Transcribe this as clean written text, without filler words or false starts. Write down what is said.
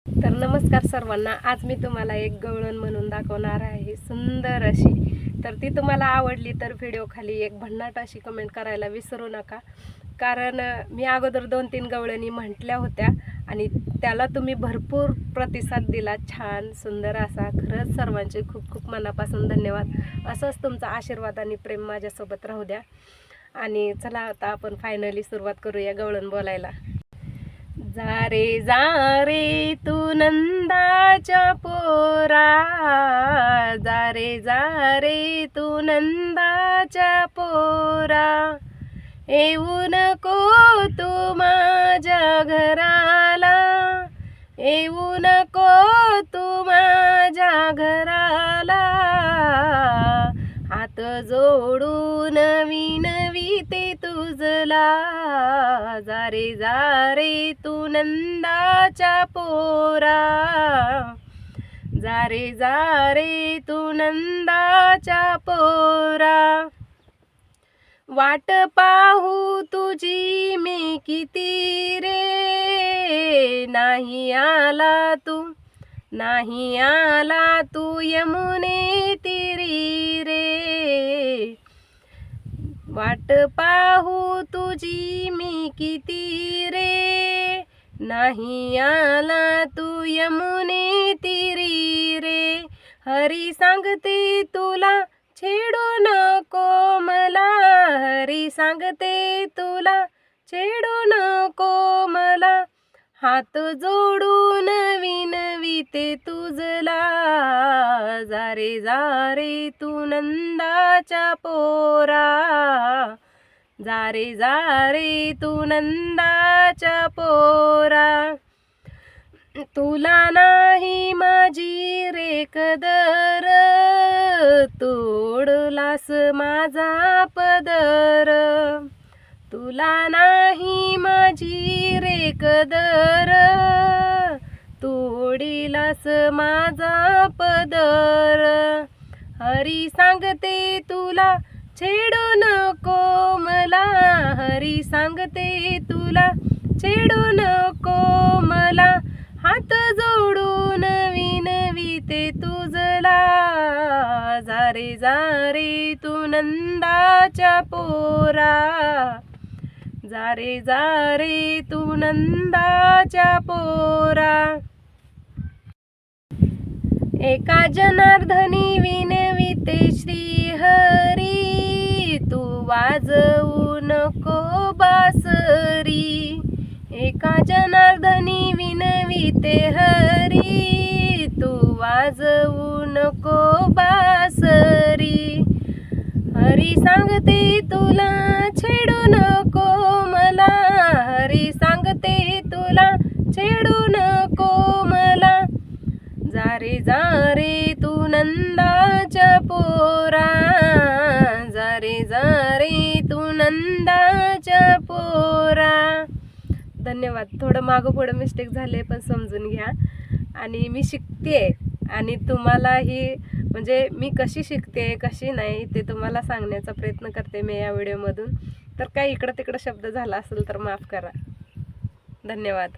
तर नमस्कार सर्वांना. आज मी तुम्हाला एक गवळण म्हणून दाखवणार आहे, सुंदर अशी. तर ती तुम्हाला आवडली तर व्हिडिओ खाली एक भन्नाट अशी कमेंट करायला विसरू नका. कारण मी अगोदर 2-3 गवळणी म्हटल्या होत्या आणि त्याला तुम्ही भरपूर प्रतिसाद दिला, छान सुंदर असा. खरंच सर्वांचे खूप खूप मनापासून धन्यवाद. असंच तुमचा आशीर्वाद आणि प्रेम माझ्यासोबत राहू द्या. आणि चला आता आपण फायनली सुरुवात करूया गवळण बोलायला. जा रे तू नंदाच्या पोरा, जा रे तू नंदाच्या पोरा, येऊ नको तू माझ्या घराला, येऊ नको तू माझ्या घराला, हात जोडून विनविते तुझला, जा रे तू नंदाच्या पोरा, जा रे तू नंदाच्या पोरा, वाट पाहू तुझी मी किती रे, नाही आला तू यमुने तिरी रे, वाट पाहू तुझी मी किती रे, नाही आला तू यमुने तिरी रे, हरी सांगते तुला छेडू नको मला, हरी सांगते तुला छेडू नको मला, हात जोडून विनविते तुझला, जा रे तू नंदाच्या पोरा, जा रे तू नंदाच्या पोरा, तुला नाही माझी रे कदर, तोडलास माझा पदर, तुला नाही माझी रे कदर, तोडिलास माझा पदर, हरी सांगते तुला छेडू नको मला, हरी सांगते तुला छेडू नको मला, हात जोडून विनविते तुझला, जा रे तू नंदाच्या पोरा, जा रे तू नंदाच्या पोरा, एका जनार्दनी विनविते श्री हरी, तू वाजवू नको बासरी, एका जनार्दनी विनविते हरी, तू वाजवू नको बासरी, हरी सांगते तुला छेडू नको मला, हरी सांगते तुला छेडू नको मला, जा रे तू नंदाच्या पोरा, जा रे तू नंदाच्या पोरा. धन्यवाद. थोडं मागं पुढं मिस्टेक झाले पण समजून घ्या. आणि मी शिकते आणि तुम्हालाही म्हणजे मी कशी शिकते कशी नाही ते तुम्हाला सांगण्याचा प्रयत्न करते मी या व्हिडिओमधून. तर काही इकडं तिकडं शब्द झाला असेल तर माफ करा. धन्यवाद.